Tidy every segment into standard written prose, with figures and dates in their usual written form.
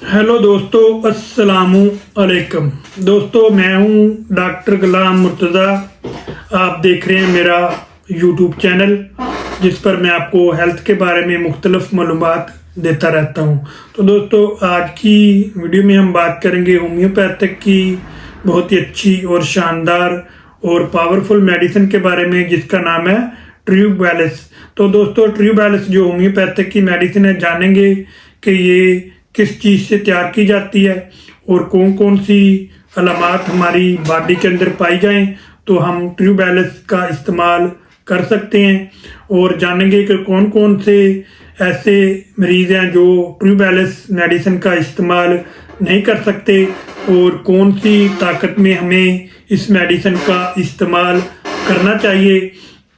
Hello दोस्तों, अस्सलामु अलैकुम। दोस्तों, मैं हूं डॉक्टर गुलाम मुर्तज़ा। आप देख रहे हैं मेरा यूट्यूब चैनल जिस पर मैं आपको हेल्थ के बारे में मुख्तलिफ मालूमात देता रहता हूं। तो दोस्तों, आज की वीडियो में हम बात करेंगे होम्योपैथिक की बहुत ही अच्छी और शानदार और पावरफुल मेडिसिन के बारे में जिसका नाम है ट्रूवैलिस। तो दोस्तों, ट्रूवैलिस जो होम्योपैथिक की मेडिसिन है, जानेंगे कि ये किस चीज़ से तैयार की जाती है और कौन कौन सी अलामात हमारी बॉडी के अंदर पाई जाएं तो हम ट्रूवैलिस का इस्तेमाल कर सकते हैं। और जानेंगे कि कौन कौन से ऐसे मरीज़ हैं जो ट्रूवैलिस मेडिसिन का इस्तेमाल नहीं कर सकते और कौन सी ताकत में हमें इस मेडिसिन का इस्तेमाल करना चाहिए।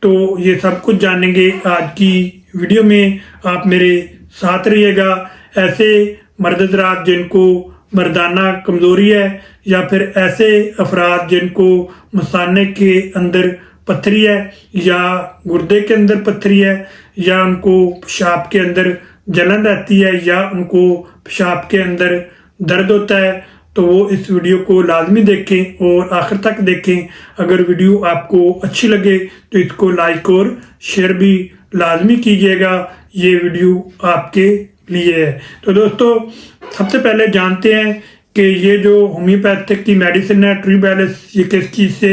तो ये सब कुछ जानेंगे आज की वीडियो में। आप मेरे साथ रहिएगा। ऐसे मर्द हज़रात जिनको मर्दाना कमज़ोरी है या फिर ऐसे अफराद जिनको मसाने के अंदर पथरी है या गुर्दे के अंदर पथरी है या उनको पेशाब के अंदर जलन रहती है या उनको पेशाब के अंदर दर्द होता है, तो वो इस वीडियो को लाजमी देखें और आखिर तक देखें। अगर वीडियो आपको अच्छी लगे तो इसको लाइक और शेयर भी लाजमी कीजिएगा। ये वीडियो आपके लिए है। तो दोस्तों, सबसे पहले जानते हैं कि ये जो होम्योपैथिक की मेडिसिन है ट्रूवैलिस, ये किस चीज़ से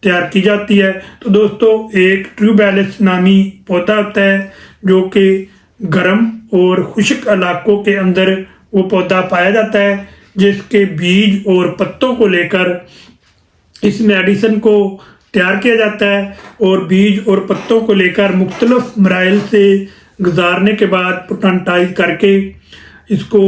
तैयार की जाती है। तो दोस्तों, एक ट्रूवैलिस नामी पौधा होता है जो कि गर्म और खुश्क इलाकों के अंदर वो पौधा पाया जाता है, जिसके बीज और पत्तों को लेकर इस मेडिसिन को तैयार किया जाता है। और बीज और पत्तों को लेकर मुख्तलिफ मराइल से गुजारने के बाद पोटेंटाइज करके इसको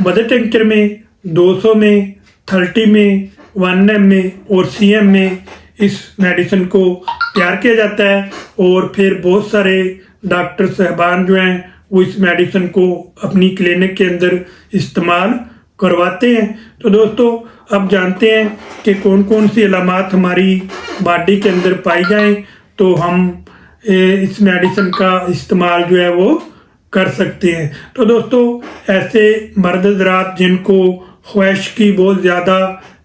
मदर टिंचर में 200 में 30 में 1 ml में और CM में इस मेडिसिन को तैयार किया जाता है। और फिर बहुत सारे डॉक्टर साहबान जो हैं वो इस मेडिसिन को अपनी क्लिनिक के अंदर इस्तेमाल करवाते हैं। तो दोस्तों, अब जानते हैं कि कौन कौन सी अलामात हमारी बॉडी के अंदर पाई जाएं तो हम इस मेडिसिन का इस्तेमाल जो है वो कर सकते हैं। तो दोस्तों, ऐसे मर्द हज़रात जिनको ख्वाहिश की बहुत ज़्यादा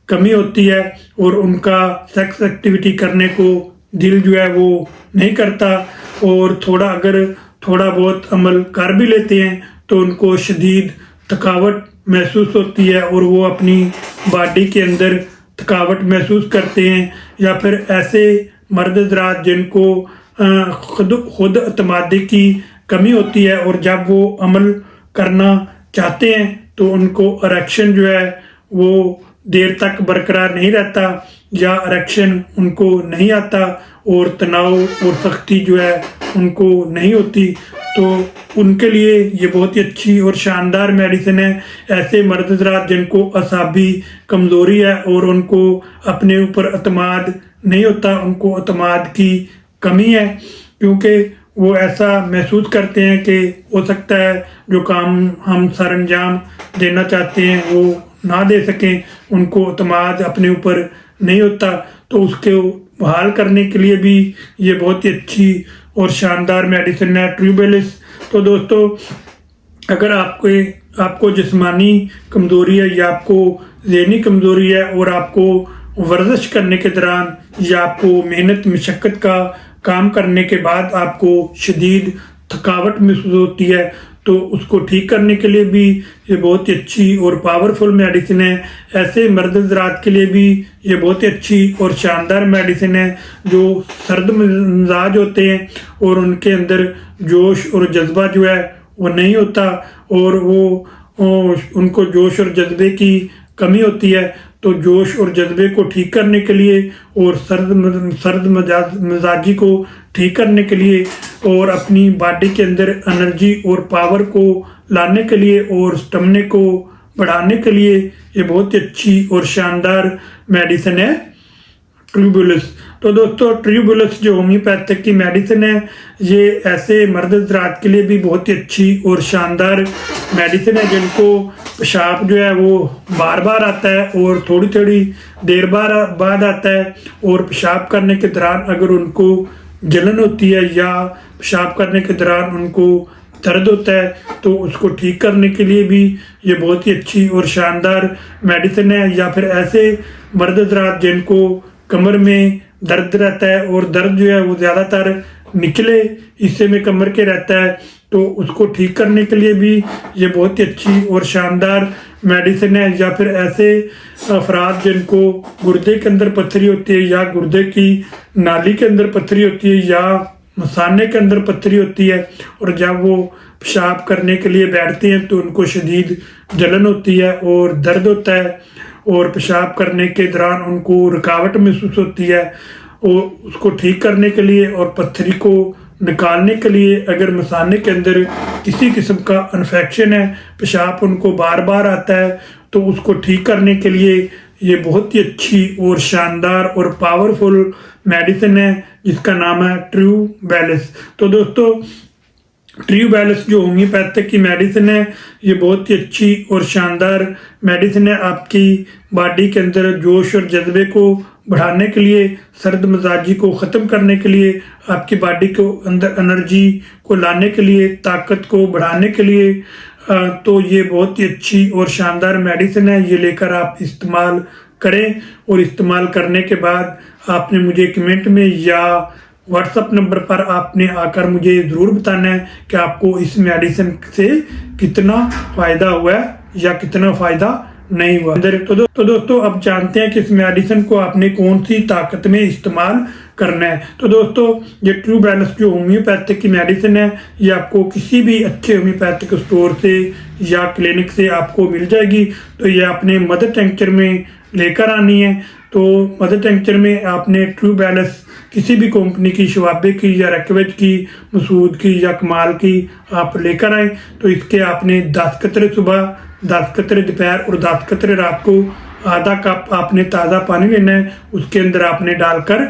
कमी होती है और उनका सेक्स एक्टिविटी करने को दिल जो है वो नहीं करता और अगर थोड़ा बहुत अमल कर भी लेते हैं तो उनको शदीद थकावट महसूस होती है और वो अपनी बॉडी के अंदर थकावट महसूस करते हैं। या फिर ऐसे मर्द हज़रात जिनको खुद अतमादी की कमी होती है और जब वो अमल करना चाहते हैं तो उनको इरेक्शन जो है वो देर तक बरकरार नहीं रहता या इरेक्शन उनको नहीं आता और तनाव और सख्ती जो है उनको नहीं होती। तो उनके लिए ये बहुत ही अच्छी और शानदार मेडिसिन है। ऐसे मर्द हज़रात जिनको असाबी कमज़ोरी है और उनको अपने ऊपर अतमाद नहीं होता, उनको अतमाद की कमी है, क्योंकि वो ऐसा महसूस करते हैं कि हो सकता है जो काम हम सर अंजाम देना चाहते हैं वो ना दे सकें, उनको अतमाद अपने ऊपर नहीं होता। तो उसके बहाल करने के लिए भी ये बहुत ही अच्छी और शानदार मेडिसिन है ट्रूवैलिस। तो दोस्तों, अगर आपको जिस्मानी कमज़ोरी है या आपको ज़हनी कमज़ोरी है और आपको वर्जिश करने के दौरान या आपको मेहनत मशक्क़त का काम करने के बाद आपको शदीद थकावट महसूस होती है, तो उसको ठीक करने के लिए भी ये बहुत ही अच्छी और पावरफुल मेडिसिन है। ऐसे मर्द हज़रात के लिए भी ये बहुत ही अच्छी और शानदार मेडिसिन है जो सर्द मिजाज होते हैं और उनके अंदर जोश और जज्बा जो है वो नहीं होता और उनको जोश और जज्बे की कमी होती है। तो जोश और जज्बे को ठीक करने के लिए और सर्द मिजाजी को ठीक करने के लिए और अपनी बॉडी के अंदर एनर्जी और पावर को लाने के लिए और स्टेमिना को बढ़ाने के लिए ये बहुत ही अच्छी और शानदार मेडिसिन है ट्रूवैलिस। तो दोस्तों, ट्रूवैलिस जो होम्योपैथिक की मेडिसिन है, ये ऐसे मर्द हज़रात के लिए भी बहुत ही अच्छी और शानदार मेडिसिन है जिनको पेशाब जो है वो बार बार आता है और थोड़ी थोड़ी देर बाद आता है। और पेशाब करने के दौरान अगर उनको जलन होती है या पेशाब करने के दौरान उनको दर्द होता है तो उसको ठीक करने के लिए भी ये बहुत ही अच्छी और शानदार मेडिसिन है। या फिर ऐसे मर्द हज़रात जिनको कमर में दर्द रहता है और दर्द जो है वो ज़्यादातर निचले हिस्से में कमर के रहता है, तो उसको ठीक करने के लिए भी ये बहुत ही अच्छी और शानदार मेडिसिन है। या फिर ऐसे अफराद जिनको गुर्दे के अंदर पथरी होती है या गुर्दे की नाली के अंदर पथरी होती है या मसाने के अंदर पथरी होती है, और जब वो पेशाब करने के लिए बैठते हैं तो उनको शदीद जलन होती है और दर्द होता है, और पेशाब करने के दौरान उनको रुकावट महसूस होती है, और उसको ठीक करने के लिए और पथरी को निकालने के लिए अगर मसाने के अंदर किसी किस्म का इन्फेक्शन है, पेशाब उनको बार बार आता है, तो उसको ठीक करने के लिए ये बहुत ही अच्छी और शानदार और पावरफुल मेडिसिन है जिसका नाम है ट्रू बैलेंस। तो दोस्तों, ट्रू बैलेंस जो होम्योपैथिक की मेडिसिन है, ये बहुत ही अच्छी और शानदार मेडिसिन है। आपकी बॉडी के अंदर जोश और जज्बे को बढ़ाने के लिए, सर्द मिजाजी को ख़त्म करने के लिए, आपकी बॉडी को अंदर एनर्जी को लाने के लिए, ताकत को बढ़ाने के लिए, तो ये बहुत ही अच्छी और शानदार मेडिसिन है। ये लेकर आप इस्तेमाल करें, और इस्तेमाल करने के बाद आपने मुझे कमेंट में या व्हाट्सएप नंबर पर आपने आकर मुझे ज़रूर बताना है कि आपको इस मेडिसिन से कितना फ़ायदा हुआ है या कितना फ़ायदा नहीं हुआ। तो दोस्तों, अब जानते हैं कि इस मेडिसिन को आपने कौन सी ताकत में इस्तेमाल करना है। तो दोस्तों, ये ट्रू बैलेंस जो होम्योपैथिक की मेडिसिन है, ये आपको किसी भी अच्छे होम्योपैथिक स्टोर से या क्लिनिक से आपको मिल जाएगी। तो ये आपने मदर टिंचर में लेकर आनी है। तो मदर टिंचर में आपने ट्रू बैलेंस किसी भी कंपनी की, शवाबे की या रकवेज की, मसूद की या कमाल की आप लेकर आए। तो इसके आपने 10 कतरे सुबह, 10 कतरे दोपहर और 10 कतरे रात को, आधा कप आपने ताज़ा पानी लेना है, उसके अंदर आपने डालकर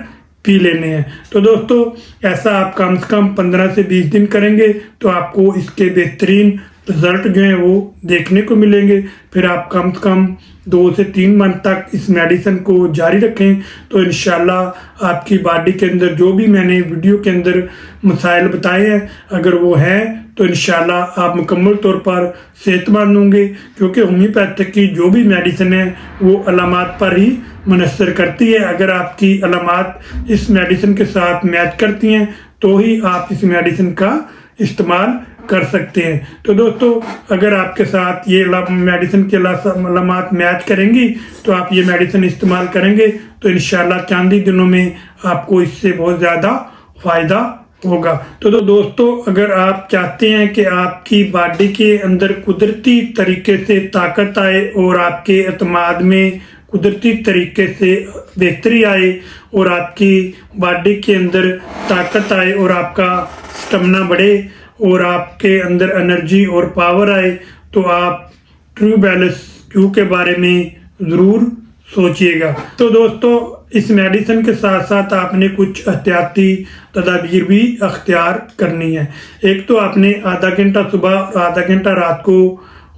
पी लेने हैं। तो दोस्तों, ऐसा आप कम से कम 15 से 20 दिन करेंगे तो आपको इसके बेहतरीन रिजल्ट जो हैं वो देखने को मिलेंगे। फिर आप कम से कम 2 से 3 मंथ तक इस मेडिसिन को जारी रखें, तो इंशाल्लाह आपकी बॉडी के अंदर जो भी मैंने वीडियो के अंदर मसाइल बताए हैं, अगर वो हैं तो इंशाल्लाह आप मुकम्मल तौर पर सेहतमंद होंगे। क्योंकि होम्योपैथिक की जो भी मेडिसिन है वो अलामात पर ही मुनसर करती है। अगर आपकी अलामात इस मेडिसिन के साथ मैच करती हैं तो ही आप इस मेडिसिन का इस्तेमाल कर सकते हैं। तो दोस्तों, अगर आपके साथ ये मेडिसिन के अलामात मैच करेंगी तो आप ये मेडिसिन इस्तेमाल करेंगे तो इंशाल्लाह चंद ही दिनों में आपको इससे बहुत ज़्यादा फ़ायदा होगा। तो दोस्तों, अगर आप चाहते हैं कि आपकी बॉडी के अंदर कुदरती तरीके से ताकत आए और आपके एतमाद में कुदरती तरीके से बेहतरी आए और आपकी बॉडी के अंदर ताकत आए और आपका स्टेमिना बढ़े और आपके अंदर एनर्जी और पावर आए, तो आप ट्रू बैलेंस क्यू के बारे में ज़रूर सोचिएगा। तो दोस्तों, इस मेडिसिन के साथ साथ आपने कुछ एहतियाती तदाबीर भी अख्तियार करनी है। एक तो आपने आधा घंटा सुबह और आधा घंटा रात को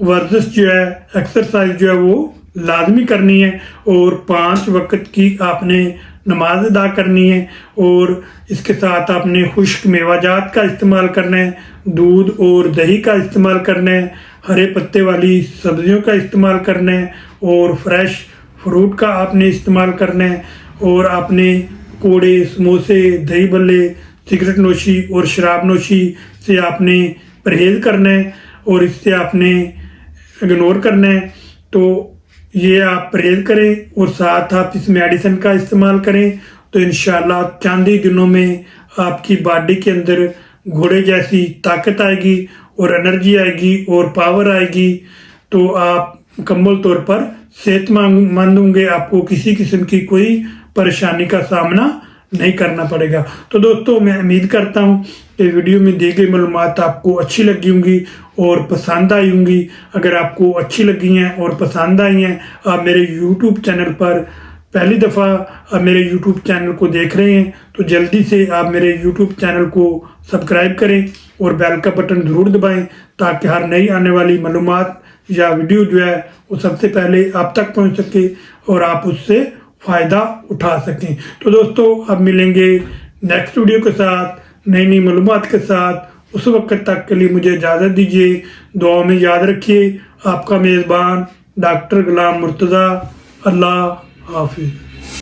वर्जिश जो है, एक्सरसाइज जो है वो लाजमी करनी है, और 5 वक्त की आपने नमाज अदा करनी है, और इसके साथ आपने खुश्क मेवाजात का इस्तेमाल करना है, दूध और दही का इस्तेमाल करना है, हरे पत्ते वाली सब्जियों का इस्तेमाल करना है, और फ्रेश फ्रूट का आपने इस्तेमाल करना है, और आपने कोड़े, समोसे, दही बल्ले, सिगरेट नोशी और शराब नोशी से आपने परहेज़ करना है, और इससे आपने इग्नोर करना है। तो ये आप परहेज़ करें और साथ आप इस मेडिसिन का इस्तेमाल करें, तो इंशाल्लाह चंद ही दिनों में आपकी बॉडी के अंदर घोड़े जैसी ताकत आएगी और एनर्जी आएगी और पावर आएगी। तो आप मुकम्मल तौर पर सेहतमंद होंगे, आपको किसी किस्म की कोई परेशानी का सामना नहीं करना पड़ेगा। तो दोस्तों, मैं उम्मीद करता हूँ कि वीडियो में दी गई मालूमात आपको अच्छी लगी होंगी और पसंद आई होंगी। अगर आपको अच्छी लगी हैं और पसंद आई हैं, आप मेरे YouTube चैनल पर पहली दफ़ा मेरे YouTube चैनल को देख रहे हैं, तो जल्दी से आप मेरे YouTube चैनल को सब्सक्राइब करें और बेल का बटन ज़रूर दबाएं, ताकि हर नई आने वाली मालूमात या वीडियो जो है वो सबसे पहले आप तक पहुंच सके और आप उससे फ़ायदा उठा सकें। तो दोस्तों, अब मिलेंगे नेक्स्ट वीडियो के साथ, नई नई मालूमात के साथ। उस वक्त तक के लिए मुझे इजाज़त दीजिए। दुआ में याद रखिए। आपका मेज़बान डॉक्टर गुलाम मुर्तज़ा। अल्लाह हाफिज़।